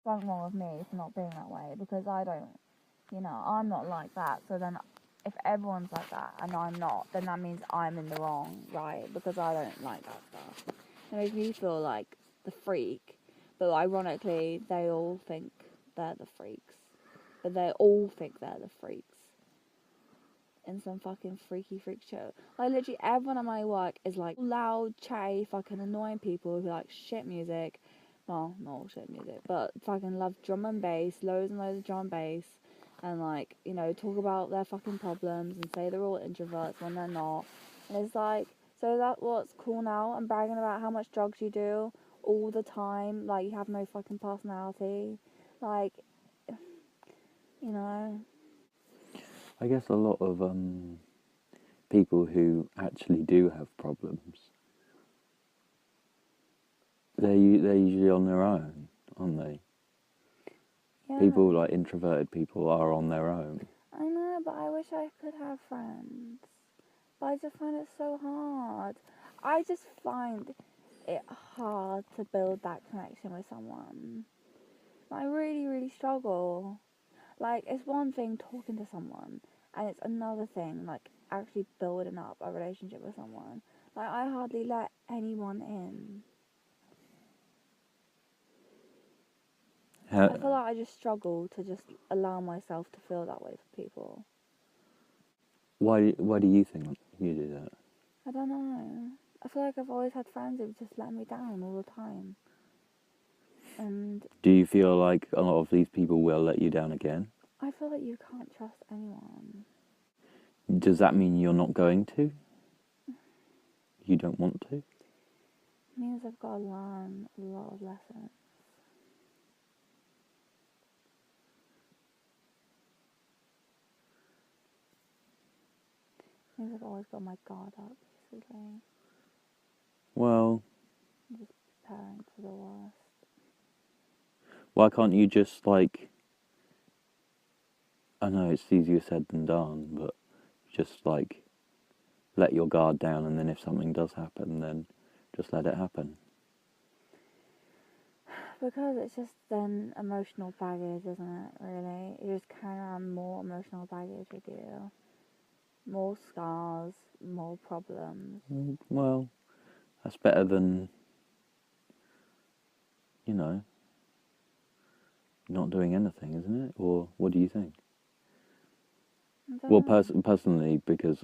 something wrong with me for not being that way, because I don't, I'm not like that. So then if everyone's like that and I'm not, then that means I'm in the wrong, right? Because I don't like that stuff. It makes me feel like the freak, but ironically, they all think they're the freaks. But they all think they're the freaks in some fucking freaky freak show. Like, literally everyone at my work is like loud, chatty, fucking annoying people who like shit music. Well, not all shit music, but fucking love drum and bass, loads and loads of drum and bass, and like, talk about their fucking problems and say they're all introverts when they're not. And it's like, so that's what's cool now? I'm bragging about how much drugs you do all the time, like you have no fucking personality. Like, I guess a lot of people who actually do have problems, they're usually on their own, aren't they? yeah. People like introverted people are on their own. I know, but I wish I could have friends. But I just find it so hard. I just find it hard to build that connection with someone. I really, really struggle. Like, it's one thing talking to someone, and it's another thing, like, actually building up a relationship with someone. Like, I hardly let anyone in. I feel like I just struggle to just allow myself to feel that way for people. Why do you think you do that? I don't know. I feel like I've always had friends who've just let me down all the time. And do you feel like a lot of these people will let you down again? I feel like you can't trust anyone. Does that mean you're not going to? You don't want to? It means I've got to learn a lot of lessons. It means I've always got my guard up, basically. Well, I'm just preparing for the worst. why can't you just, like... I know it's easier said than done, but just, like, let your guard down, and then if something does happen, then just let it happen. Because it's just then emotional baggage, isn't it, really? You just carry around more emotional baggage with you. More scars, more problems. Well, that's better than, not doing anything, isn't it? Or what do you think? Well, personally, because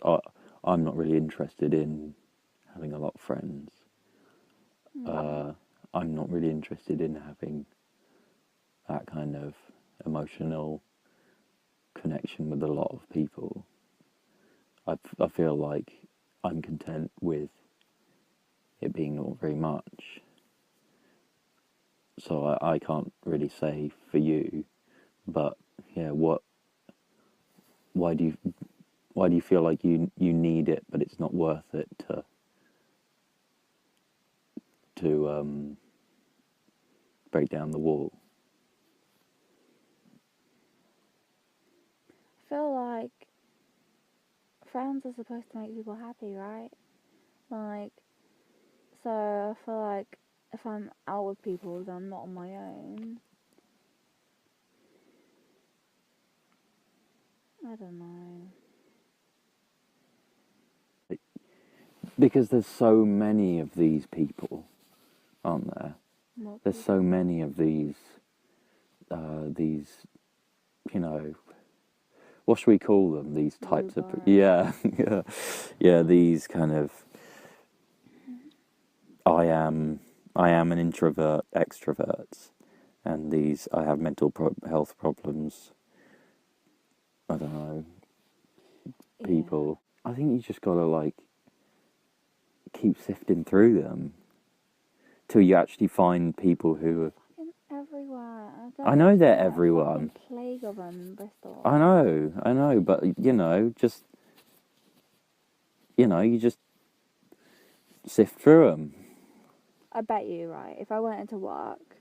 I'm not really interested in having a lot of friends. I'm not really interested in having that kind of emotional connection with a lot of people. I feel like I'm content with it being not very much. So I can't really say for you, but yeah, why do you feel like you need it, but it's not worth it to break down the wall? I feel like friends are supposed to make people happy, right? Like, so I feel like if I'm out with people, then I'm not on my own. I don't know. Because there's so many of these people, aren't there? There's so many of these, what should we call them? These types of, yeah, these kind of, I am an introvert, extroverts, and these, I have mental health problems, I don't know, people. Yeah. I think you just gotta, like, keep sifting through them till you actually find people who are everywhere. I know they're everyone. Plague of them in Bristol. I know, but just you just sift through them. I bet you, right? If I went into work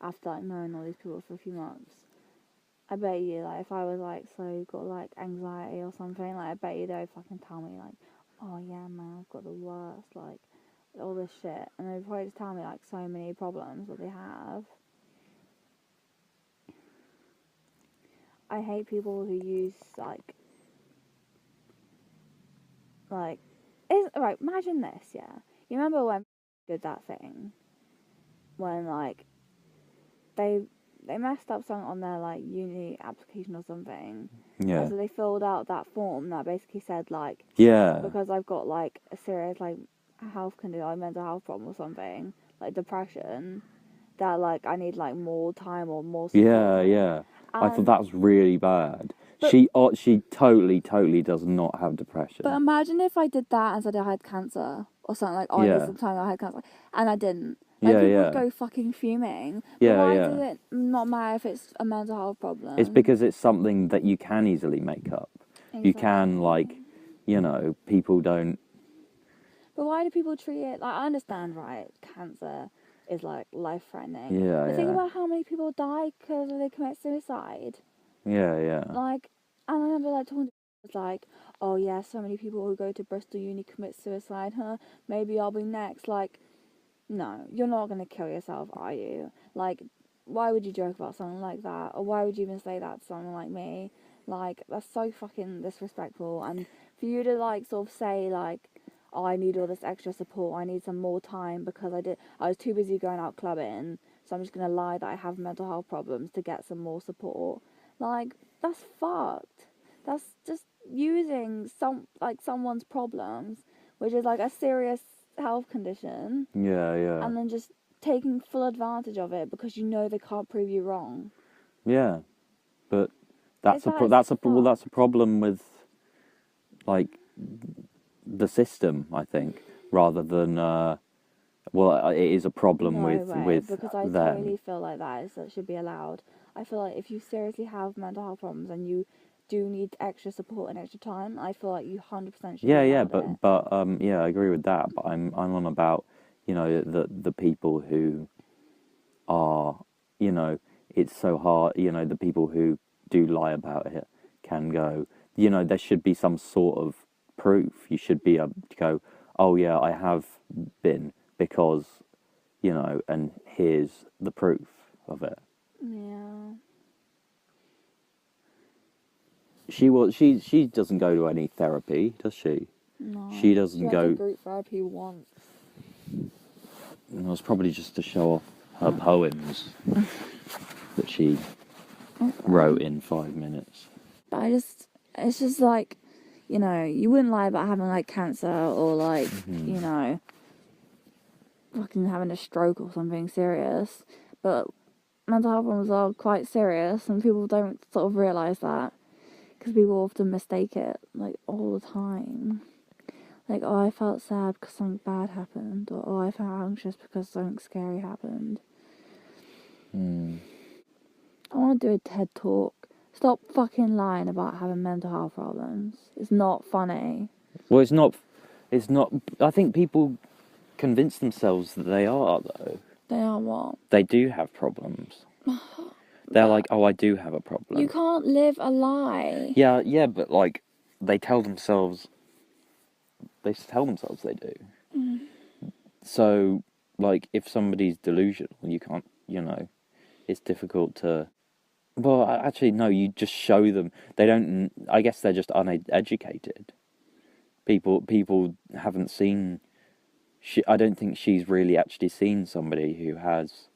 after like knowing all these people for a few months, I bet you, like, if I was like, so you've got like anxiety or something, like, I bet you they'd fucking tell me like, oh yeah, man, I've got the worst, like, all this shit, and they'd probably just tell me like so many problems that they have. I hate people who use is right. Imagine this, yeah. You remember when did that thing when they messed up something on their uni application or something. Yeah. And so they filled out that form that basically said Yeah. because I've got a serious health condition, mental health problem or something, depression, that I need more time or more support. Yeah. I thought that was really bad. But- She totally does not have depression. But imagine if I did that and said I had cancer or something I need some time I had cancer and I didn't. People would go fucking fuming. But why does it not matter if it's a mental health problem? It's because it's something that you can easily make up. Exactly. You can people don't. But why do people treat it I understand, right? Cancer is life threatening. Yeah. But think about how many people die because they commit suicide. Yeah. And I remember talking to people, oh yeah, so many people who go to Bristol Uni commit suicide, huh? Maybe I'll be next. No, you're not gonna kill yourself, are you? Why would you joke about something like that? Or why would you even say that to someone like me? That's so fucking disrespectful. And for you to sort of say oh, I need all this extra support, I need some more time because I was too busy going out clubbing, so I'm just gonna lie that I have mental health problems to get some more support. That's fucked. That's just using someone's problems, which is a serious health condition. Yeah. And then just taking full advantage of it because you know they can't prove you wrong. Yeah, but that's a problem with the system, I think, rather than it is a problem with because I them. totally feel that should be allowed. I feel if you seriously have mental health problems and you do need extra support and extra time, I feel you 100% should. Yeah, but I agree with that. But I'm on about the people who are it's so hard. The people who do lie about it can go. There should be some sort of proof. You should be able to go, oh yeah, I have been because and here's the proof of it. Yeah. She doesn't go to any therapy, does she? No. She doesn't go. go. Group therapy once. It was probably just to show off her poems that she wrote in 5 minutes. But it's just you wouldn't lie about having cancer or fucking having a stroke or something serious. But mental health problems are quite serious and people don't sort of realise that. Because people often mistake it, all the time. Oh, I felt sad because something bad happened. Or, oh, I felt anxious because something scary happened. I want to do a TED Talk. Stop fucking lying about having mental health problems. It's not funny. Well, it's not... I think people convince themselves that they are, though. They are what? They do have problems. They're oh, I do have a problem. You can't live a lie. Yeah, but they tell themselves they do. So, if somebody's delusional, you can't, it's difficult to... Well, actually, no, you just show them. They don't... I guess they're just uneducated. People haven't seen... I don't think she's really actually seen somebody who has,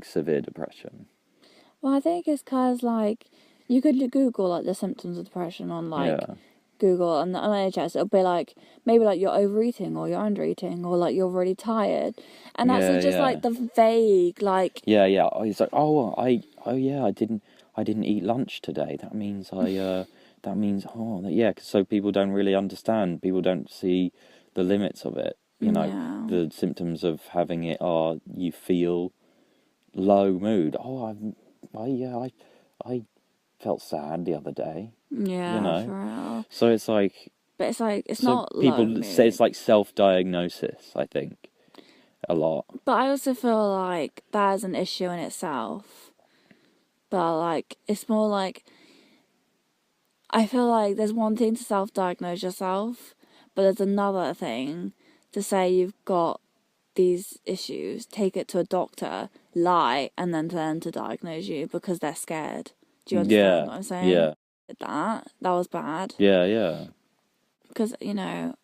severe depression. Well, I think it's because, you could Google, the symptoms of depression on, Google and the NHS. It'll be, maybe, you're overeating or you're undereating or, you're really tired. And that's just, the vague, Yeah. Oh, he's I didn't eat lunch today. That means so people don't really understand. People don't see the limits of it. The symptoms of having it are you feel low mood. I felt sad the other day. Yeah, for real. So it's but it's not people low say mood. it's self-diagnosis, I think, a lot. But I also feel that is an issue in itself. But it's more I feel there's one thing to self-diagnose yourself, but there's another thing to say you've got these issues, take it to a doctor, lie, and then to diagnose you because they're scared. Do you understand what I'm saying? That was bad. Yeah. Because, you know,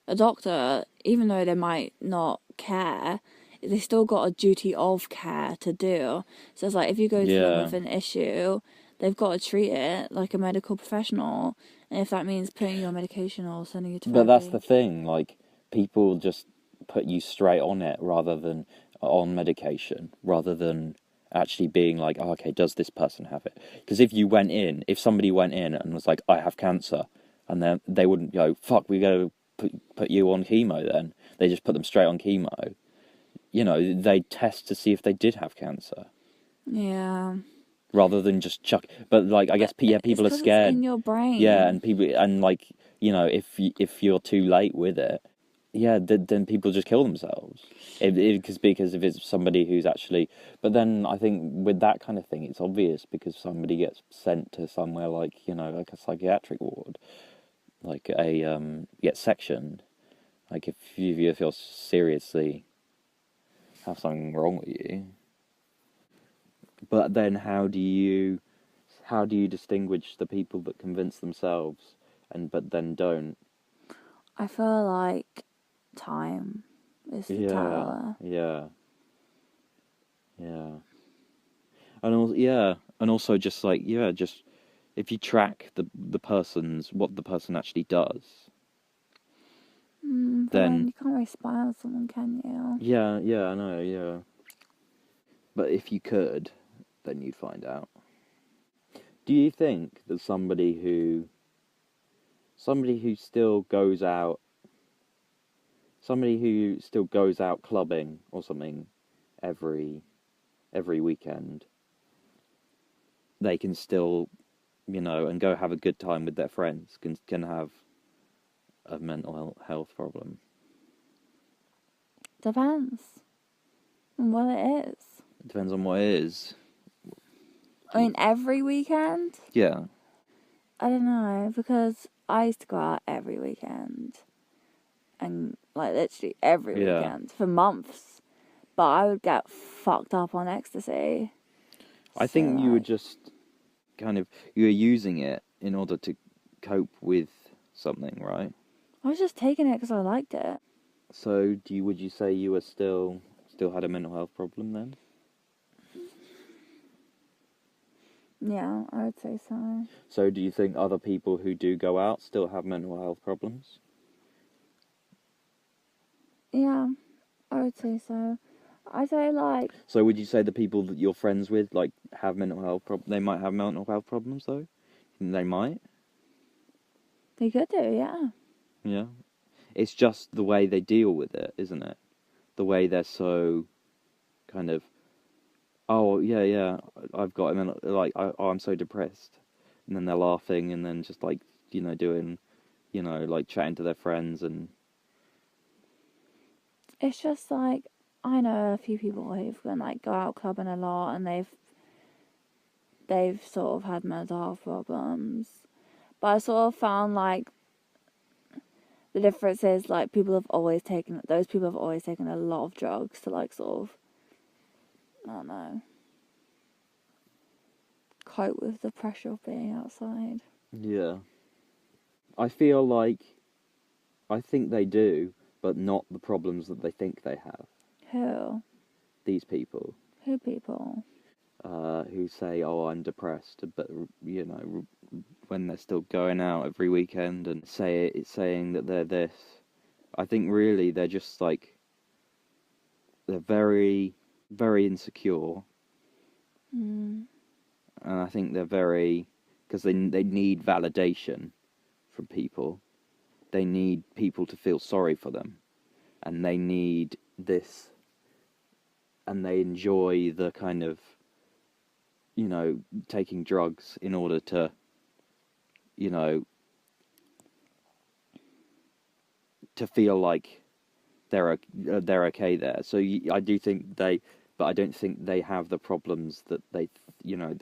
a doctor, even though they might not care, they still got a duty of care to do. So it's like, if you go to them with an issue, they've got to treat it like a medical professional. And if that means putting you on medication or sending you to therapy. But that's the thing, like, people just put you straight on it rather than on medication, rather than actually being like, oh, okay, does this person have it? Because if somebody went in and was like, I have cancer, and then they wouldn't go, fuck, we go put you on chemo then. They just put them straight on chemo. You know, they test to see if they did have cancer. Yeah. Rather than just chuck, but like, I guess, people are scared. It's in your brain. Yeah, and people, and like, you know, if you're too late with it, yeah, then people just kill themselves. Because if it's somebody who's actually, but then I think with that kind of thing, it's obvious because somebody gets sent to somewhere like, you know, like a psychiatric ward, like gets sectioned. Like if you feel seriously have something wrong with you. But then how do you distinguish the people that convince themselves but then don't? I feel like time is the teller. Yeah. And also just like, just if you track what the person actually does. But then you can't really spy on someone, can you? Yeah, I know, yeah. But if you could, then you'd find out. Do you think that somebody who still goes out clubbing or something every weekend, they can still, you know, and go have a good time with their friends, can have a mental health problem? Depends on what it is. It depends on what it is. I mean, every weekend? Yeah. I don't know, because I used to go out every weekend. And, like, literally every weekend for months. But I would get fucked up on ecstasy. I think you were just you were using it in order to cope with something, right? I was just taking it because I liked it. So, would you say you were still had a mental health problem then? Yeah, I would say so. So, do you think other people who do go out still have mental health problems? Yeah, I would say so. I say, like... So, would you say the people that you're friends with, like, have mental health problems? They might have mental health problems, though? They might? They could do, yeah. Yeah. It's just the way they deal with it, isn't it? The way they're so kind of, oh, yeah, I've got him, and like, I'm so depressed. And then they're laughing, and then just like, you know, doing, you know, like chatting to their friends and... It's just like, I know a few people who've been like go out clubbing a lot and they've sort of had mental health problems. But I sort of found like the difference is like those people have always taken a lot of drugs to like sort of, I don't know, cope with the pressure of being outside. Yeah. I think they do, but not the problems that they think they have. Who? These people. Who people? Who say, oh, I'm depressed, but, you know, when they're still going out every weekend and saying that they're this. I think really they're just like, they're very, very insecure. And I think they're because they need validation from people. They need people to feel sorry for them. And they need this, and they enjoy the kind of, you know, taking drugs in order to, you know, to feel like they're okay there. So I do think but I don't think they have the problems that they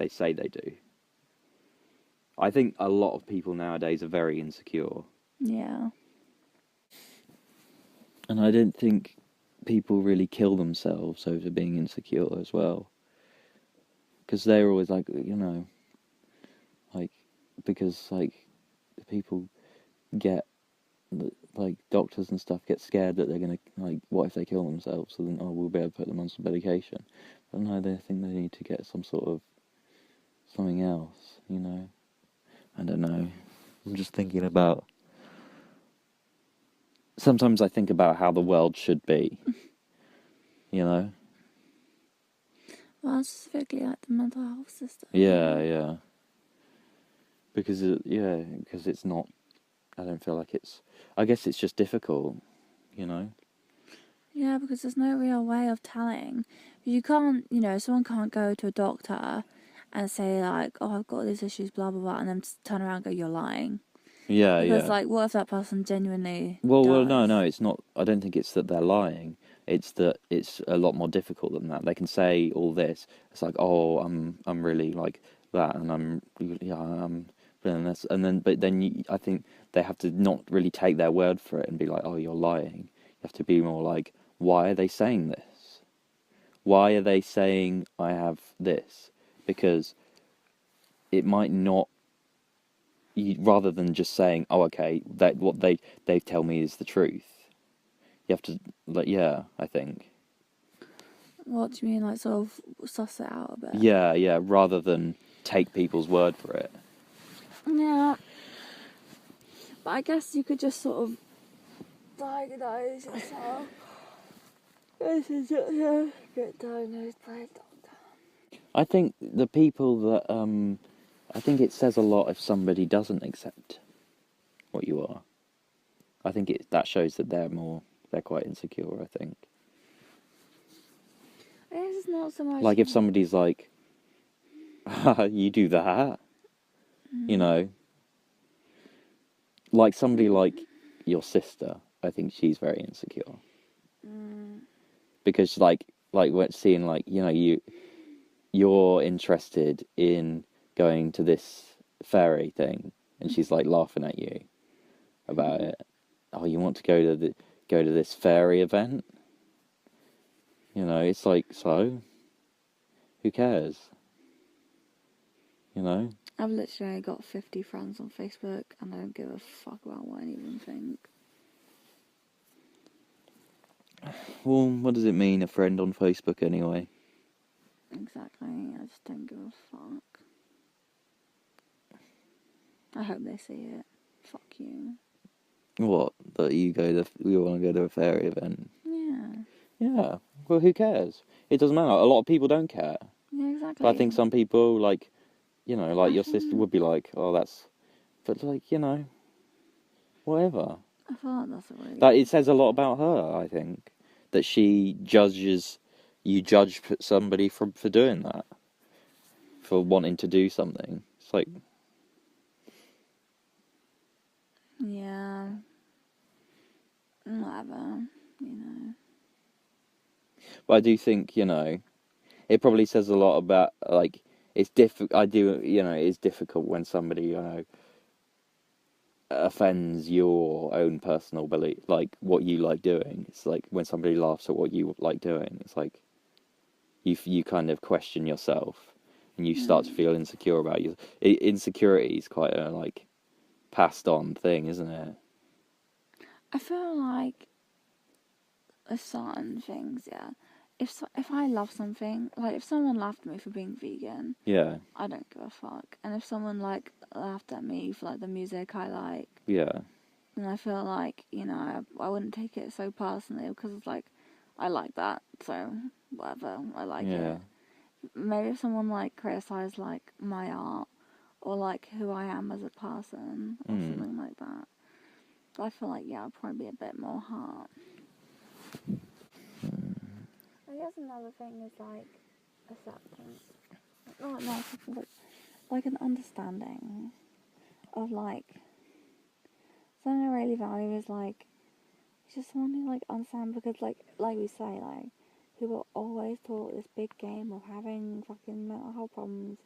say they do. I think a lot of people nowadays are very insecure. Yeah. And I don't think people really kill themselves over being insecure as well. because they're always like, like, because like people get, like, doctors and stuff get scared that they're gonna, like, what if they kill themselves? So then, we'll be able to put them on some medication. But no, they think they need to get some sort of something else. I don't know. I'm just thinking about. Sometimes I think about how the world should be. Well, specifically like the mental health system. Yeah. Because it's not. I don't feel like it's. I guess it's just difficult. Yeah, because there's no real way of telling. You can't, someone can't go to a doctor and say like, "Oh, I've got these issues, blah blah blah," and then turn around and go, "You're lying." Yeah, Because like, what if that person genuinely Well, does? no, it's not. I don't think it's that they're lying. It's that it's a lot more difficult than that. They can say all this. It's like, oh, I'm really like that, and I'm feeling this, and then I think they have to not really take their word for it and be like, oh, you're lying. You have to be more like, why are they saying this? Why are they saying I have this? Because it might not. Rather than just saying, oh, okay, that what they tell me is the truth. You have to, like, I think. What do you mean, like, sort of suss it out a bit? Yeah, rather than take people's word for it. Yeah. But I guess you could just sort of diagnose yourself. Get diagnosed by a doctor. I think the people that, I think it says a lot if somebody doesn't accept what you are. I think that shows that they're quite insecure, I think. I guess it's not so much... Like, if somebody's like, you do that, like somebody like your sister, I think she's very insecure. Because, like we're seeing, like, you're interested in going to this fairy thing, and she's like laughing at you about it. Oh, you want to go to this fairy event? It's like, so who cares? I've literally got 50 friends on Facebook, and I don't give a fuck about what anyone think. Well, what does it mean, a friend on Facebook, anyway? Exactly, I just don't give a fuck. I hope they see it. Fuck you. What? That you want to go to a fairy event? Yeah. Yeah. Well, who cares? It doesn't matter. A lot of people don't care. Yeah, exactly. But I think some people, like, like your sister would be like, oh, that's... But, like, whatever. I feel like that's a really... That it says a lot about her, I think. That she judge somebody for doing that. For wanting to do something. It's like... Yeah. Whatever, But I do think, it probably says a lot about, like, it's it's difficult when somebody, offends your own personal belief, like, what you like doing. It's like when somebody laughs at what you like doing, it's like you kind of question yourself, and you start to feel insecure about you. Insecurity is quite a, like, passed on thing, isn't it? I feel like there's certain things, yeah. If I love something, like if someone laughed at me for being vegan, Yeah. I don't give a fuck. And if someone like laughed at me for like the music I like, Yeah. then I feel like I wouldn't take it so personally because it's like I like that, so whatever, I like it. Maybe if someone like criticized like my art or like who I am as a person or something like that, I feel like I'd probably be a bit more hurt. I guess another thing is like acceptance. Not acceptance, but like an understanding of like something I really value is like just someone who like understand, because like we say, like people always talk this big game of having fucking mental health problems,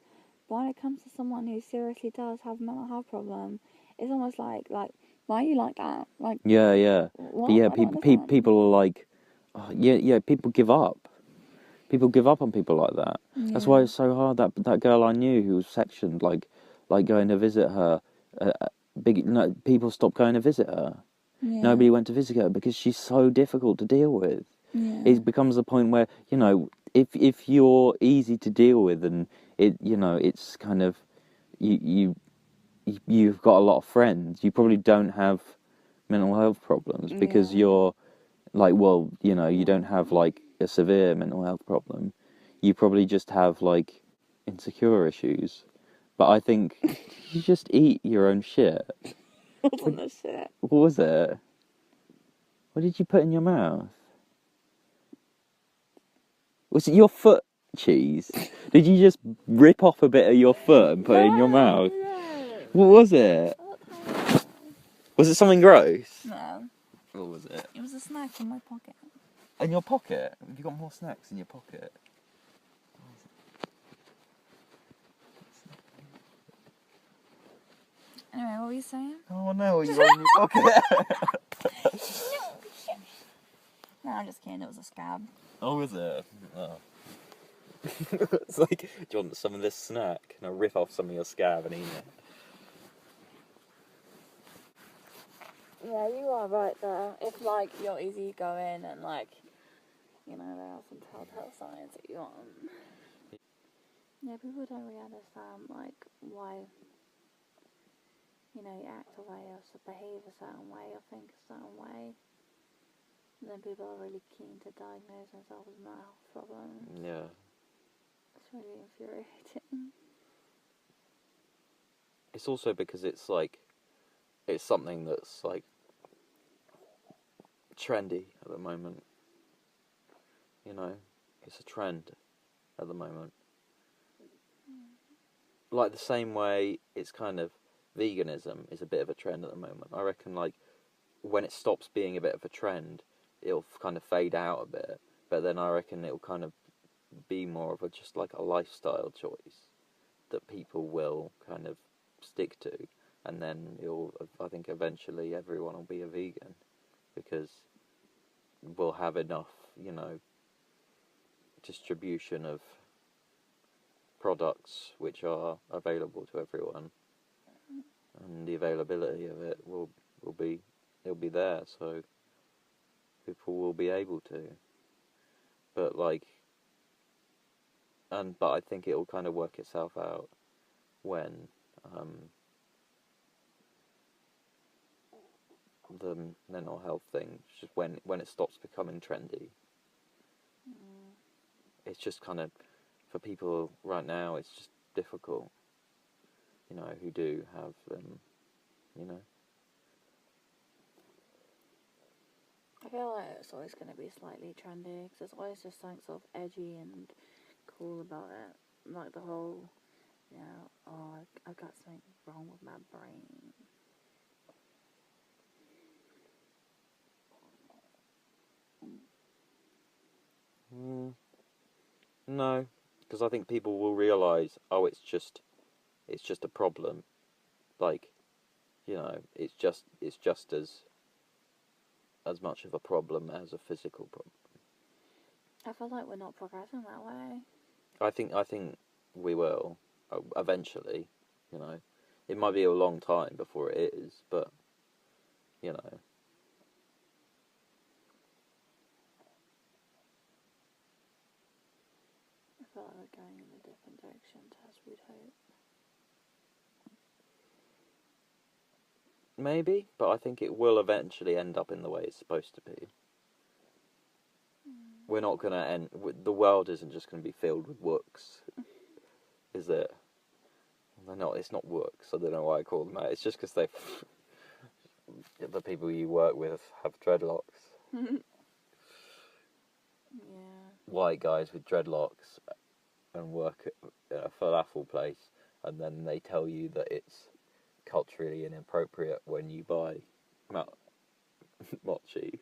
but when it comes to someone who seriously does have a mental health problem, it's almost like why are you like that? Like Yeah. what? But yeah, I don't understand. people are like, oh, yeah, people give up. People give up on people like that. That's why it's so hard. That girl I knew who was sectioned, like going to visit her, people stopped going to visit her. Yeah. Nobody went to visit her because she's so difficult to deal with. Yeah. It becomes a point where, if you're easy to deal with and it's kind of you've got a lot of friends, you probably don't have mental health problems because you're like, well, you don't have like a severe mental health problem. You probably just have like insecure issues. But I think you just eat your own shit. Wasn't the shit. What was it? What did you put in your mouth? Was it your foot cheese? Did you just rip off a bit of your foot and put it in your mouth? No. What was it? Was it something gross? No. What was it? It was a snack in my pocket. In your pocket? Have you got more snacks in your pocket? Anyway, what were you saying? Oh no, what you got in your pocket? No, I'm just kidding. It was a scab. Oh, was it? Oh. It's like, do you want some of this snack? And I rip off some of your scab and eat it. Yeah, you are right there. If, like, you're easygoing and, like, there are some telltale signs that you want. Yeah, people don't really understand, like, why, you act a way or behave a certain way or think a certain way. And then people are really keen to diagnose themselves with mental health problems. Yeah. It's really infuriating. It's also because it's something that's like trendy at the moment. It's a trend at the moment. Like the same way it's kind of veganism is a bit of a trend at the moment. I reckon like when it stops being a bit of a trend, it'll kind of fade out a bit. But then I reckon it'll kind of be more of just like a lifestyle choice that people will kind of stick to, and then I think eventually everyone will be a vegan because we'll have enough, distribution of products which are available to everyone, and the availability of it it'll be there, so people will be able to. But but I think it'll kind of work itself out when the mental health thing, just when it stops becoming trendy. It's just kind of, for people right now, it's just difficult, who do have I feel like it's always going to be slightly trendy because there's always just something sort of edgy and cool about it. Like the whole, I've got something wrong with my brain. No, because I think people will realise, oh, it's just a problem. Like, it's just as much of a problem as a physical problem. I feel like we're not progressing that way. I think we will eventually. It might be a long time before it is, but I feel like we're going in a different direction as we'd hope. Maybe, but I think it will eventually end up in the way it's supposed to be. We're not going to end... The world isn't just going to be filled with wooks, is it? They're not. It's not wooks. I don't know why I call them that. It's just because the people you work with have dreadlocks. Yeah. White guys with dreadlocks and work at a falafel place, and then they tell you that it's culturally inappropriate when you buy mochi.